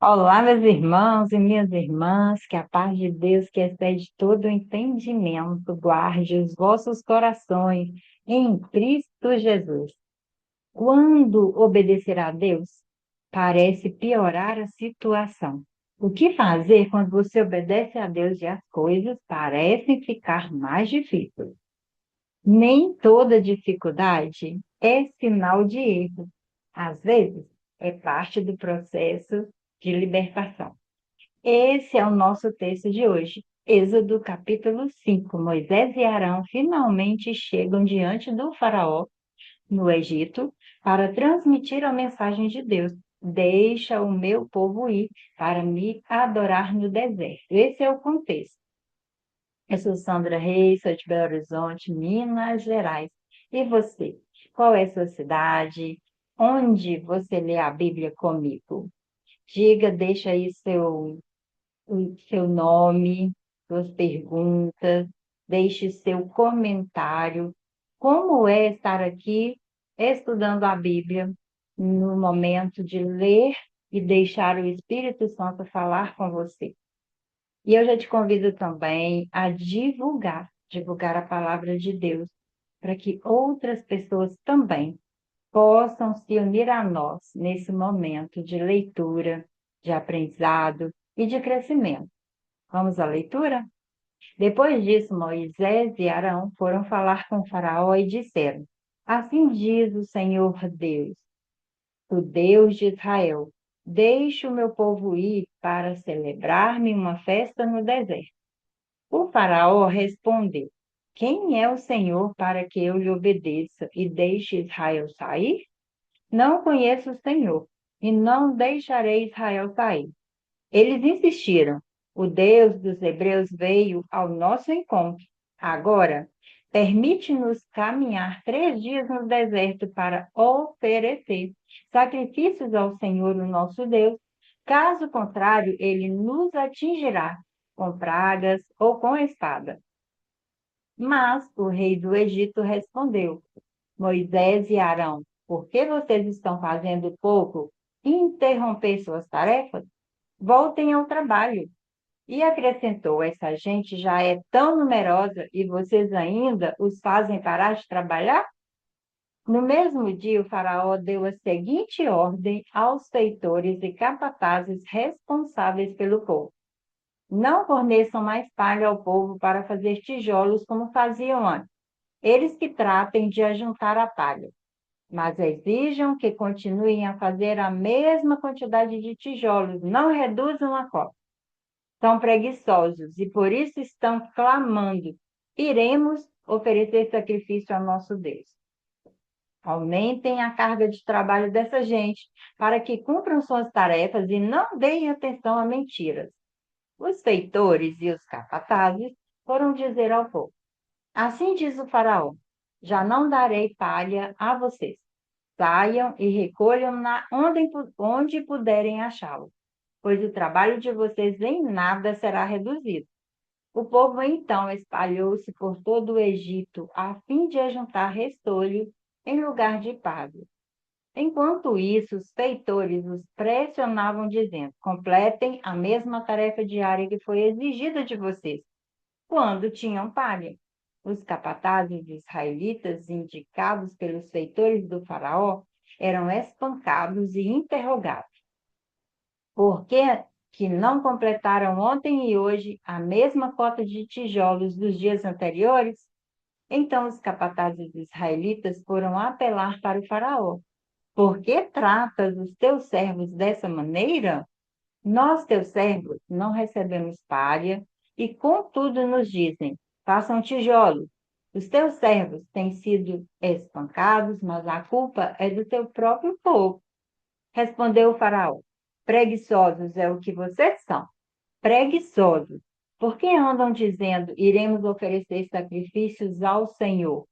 Olá, meus irmãos e minhas irmãs, que a paz de Deus, que excede todo o entendimento, guarde os vossos corações em Cristo Jesus. Quando obedecer a Deus, parece piorar a situação. O que fazer quando você obedece a Deus e as coisas parecem ficar mais difíceis? Nem toda dificuldade é sinal de erro. Às vezes, é parte do processo de libertação. Esse é o nosso texto de hoje. Êxodo capítulo 5. Moisés e Arão finalmente chegam diante do faraó no Egito para transmitir a mensagem de Deus. Deixa o meu povo ir para me adorar no deserto. Esse é o contexto. Eu sou Sandra Reis, sou de Belo Horizonte, Minas Gerais. E você? Qual é a sua cidade? Onde você lê a Bíblia comigo? Diga, deixa aí o seu nome, suas perguntas, deixe seu comentário. Como é estar aqui estudando a Bíblia no momento de ler e deixar o Espírito Santo falar com você? E eu já te convido também a divulgar a palavra de Deus, para que outras pessoas também possam se unir a nós nesse momento de leitura, de aprendizado e de crescimento. Vamos à leitura? Depois disso, Moisés e Arão foram falar com Faraó e disseram: Assim diz o Senhor Deus, o Deus de Israel: Deixe o meu povo ir para celebrar-me uma festa no deserto. O Faraó respondeu: Quem é o Senhor para que eu lhe obedeça e deixe Israel sair? Não conheço o Senhor e não deixarei Israel sair. Eles insistiram. O Deus dos Hebreus veio ao nosso encontro. Agora, permite-nos caminhar 3 dias no deserto para oferecer sacrifícios ao Senhor, o nosso Deus. Caso contrário, ele nos atingirá com pragas ou com espada. Mas o rei do Egito respondeu: Moisés e Arão, por que vocês estão fazendo pouco interromper suas tarefas? Voltem ao trabalho. E acrescentou: essa gente já é tão numerosa e vocês ainda os fazem parar de trabalhar? No mesmo dia, o faraó deu a seguinte ordem aos feitores e capatazes responsáveis pelo povo: Não forneçam mais palha ao povo para fazer tijolos como faziam antes. Eles que tratem de ajuntar a palha, mas exijam que continuem a fazer a mesma quantidade de tijolos, não reduzam a cota. São preguiçosos e por isso estão clamando: Iremos oferecer sacrifício ao nosso Deus. Aumentem a carga de trabalho dessa gente para que cumpram suas tarefas e não deem atenção a mentiras. Os feitores e os capatazes foram dizer ao povo: Assim diz o faraó: Já não darei palha a vocês. Saiam e recolham-na onde puderem achá-lo, pois o trabalho de vocês em nada será reduzido. O povo então espalhou-se por todo o Egito, a fim de ajuntar restolho em lugar de pago. Enquanto isso, os feitores os pressionavam, dizendo: Completem a mesma tarefa diária que foi exigida de vocês, quando tinham palha. Os capatazes israelitas, indicados pelos feitores do faraó, eram espancados e interrogados. Por que não completaram ontem e hoje a mesma cota de tijolos dos dias anteriores? Então os capatazes israelitas foram apelar para o faraó. Por que tratas os teus servos dessa maneira? Nós, teus servos, não recebemos palha e, contudo, nos dizem: façam tijolos. Os teus servos têm sido espancados, mas a culpa é do teu próprio povo. Respondeu o faraó: Preguiçosos é o que vocês são. Preguiçosos. Por que andam dizendo: Iremos oferecer sacrifícios ao Senhor?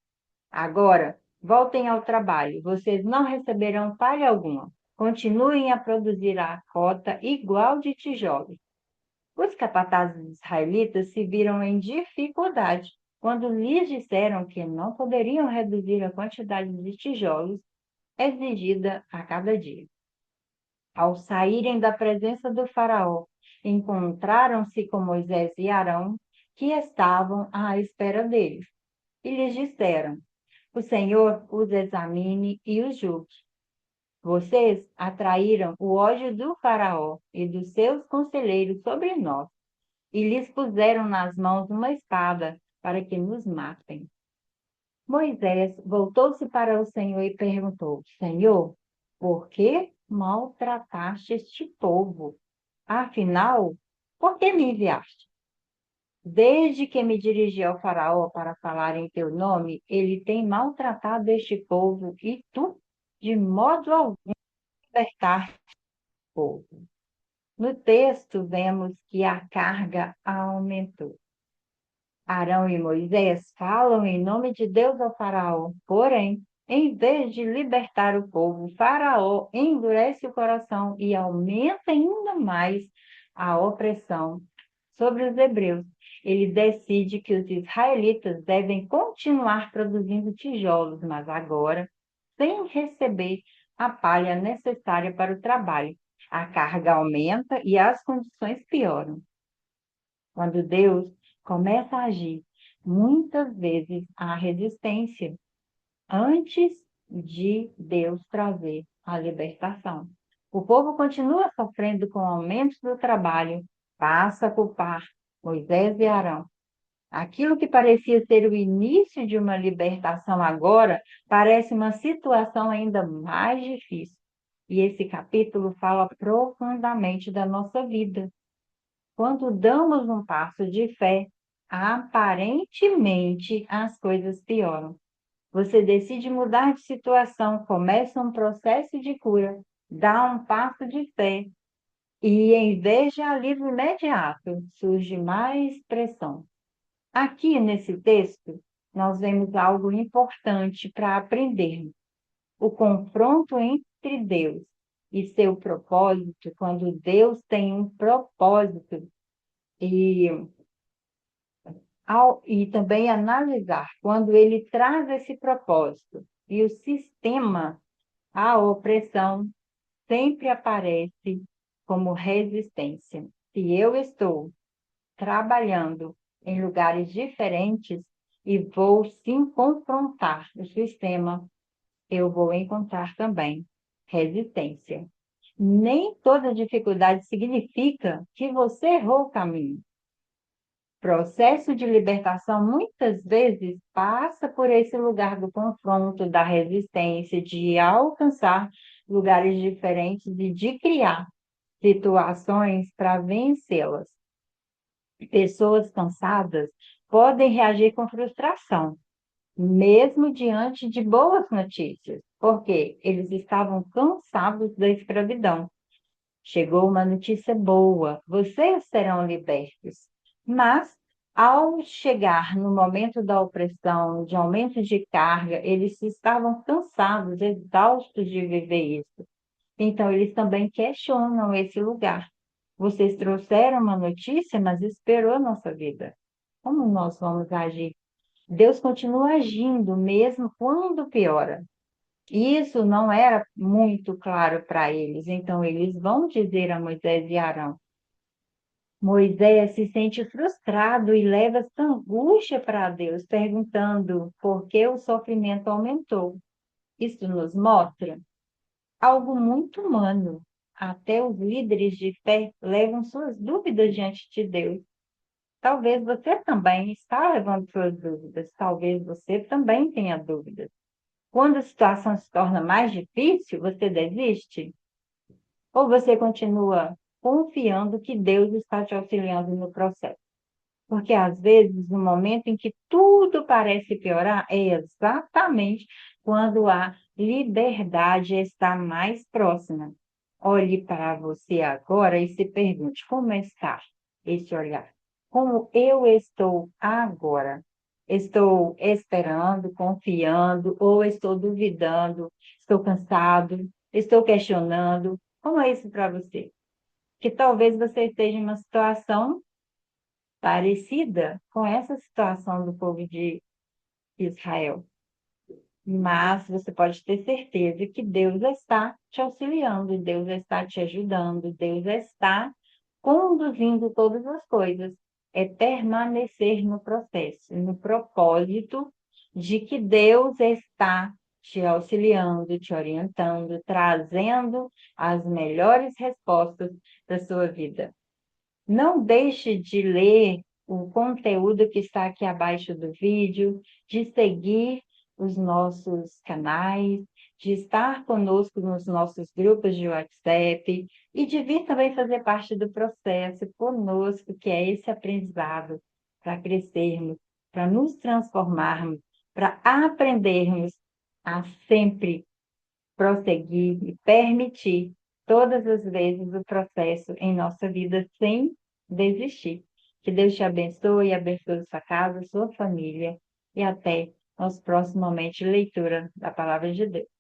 Agora, voltem ao trabalho. Vocês não receberão palha alguma. Continuem a produzir a cota igual de tijolos. Os capatazes israelitas se viram em dificuldade quando lhes disseram que não poderiam reduzir a quantidade de tijolos exigida a cada dia. Ao saírem da presença do faraó, encontraram-se com Moisés e Arão, que estavam à espera deles. E lhes disseram: O Senhor os examine e os julgue. Vocês atraíram o ódio do faraó e dos seus conselheiros sobre nós, e lhes puseram nas mãos uma espada para que nos matem. Moisés voltou-se para o Senhor e perguntou: Senhor, por que maltrataste este povo? Afinal, por que me enviaste? Desde que me dirigi ao faraó para falar em teu nome, ele tem maltratado este povo e tu, de modo algum, libertar o povo. No texto, vemos que a carga aumentou. Arão e Moisés falam em nome de Deus ao faraó, porém, em vez de libertar o povo, o faraó endurece o coração e aumenta ainda mais a opressão sobre os hebreus. Ele decide que os israelitas devem continuar produzindo tijolos, mas agora, sem receber a palha necessária para o trabalho. A carga aumenta e as condições pioram. Quando Deus começa a agir, muitas vezes há resistência antes de Deus trazer a libertação. O povo continua sofrendo com o aumento do trabalho, passa a culpar Moisés e Arão. Aquilo que parecia ser o início de uma libertação agora parece uma situação ainda mais difícil. E esse capítulo fala profundamente da nossa vida. Quando damos um passo de fé, aparentemente as coisas pioram. Você decide mudar de situação, começa um processo de cura, dá um passo de fé e, em vez de alívio imediato, surge mais pressão. Aqui nesse texto, nós vemos algo importante para aprendermos. O confronto entre Deus e seu propósito, quando Deus tem um propósito, e, e também analisar quando ele traz esse propósito e o sistema, a opressão, sempre aparece como resistência. Se eu estou trabalhando em lugares diferentes e vou sim confrontar o sistema, eu vou encontrar também resistência. Nem toda dificuldade significa que você errou o caminho. Processo de libertação muitas vezes passa por esse lugar do confronto, da resistência, de alcançar lugares diferentes e de criar situações para vencê-las. Pessoas cansadas podem reagir com frustração, mesmo diante de boas notícias, porque eles estavam cansados da escravidão. Chegou uma notícia boa, vocês serão libertos. Mas, ao chegar no momento da opressão, de aumento de carga, eles estavam cansados, exaustos de viver isso. Então, eles também questionam esse lugar. Vocês trouxeram uma notícia, mas esperou a nossa vida. Como nós vamos agir? Deus continua agindo, mesmo quando piora. Isso não era muito claro para eles, então eles vão dizer a Moisés e Arão. Moisés se sente frustrado e leva essa angústia para Deus, perguntando por que o sofrimento aumentou. Isso nos mostra algo muito humano. Até os líderes de fé levam suas dúvidas diante de Deus. Talvez você também está levando suas dúvidas, talvez você também tenha dúvidas. Quando a situação se torna mais difícil, você desiste? Ou você continua confiando que Deus está te auxiliando no processo? Porque às vezes, no momento em que tudo parece piorar, é exatamente quando a liberdade está mais próxima. Olhe para você agora e se pergunte: como está esse olhar? Como eu estou agora? Estou esperando, confiando, ou estou duvidando? Estou cansado? Estou questionando? Como é isso para você? Que talvez você esteja em uma situação parecida com essa situação do povo de Israel. mas você pode ter certeza que Deus está te auxiliando, Deus está te ajudando, Deus está conduzindo todas as coisas. É permanecer no processo, no propósito de que Deus está te auxiliando, te orientando, trazendo as melhores respostas da sua vida. Não deixe de ler o conteúdo que está aqui abaixo do vídeo, de seguir os nossos canais, de estar conosco nos nossos grupos de WhatsApp e de vir também fazer parte do processo conosco, que é esse aprendizado para crescermos, para nos transformarmos, para aprendermos a sempre prosseguir e permitir todas as vezes o processo em nossa vida sem desistir. Que Deus te abençoe, abençoe sua casa, sua família e até nosso próximo momento de leitura da Palavra de Deus.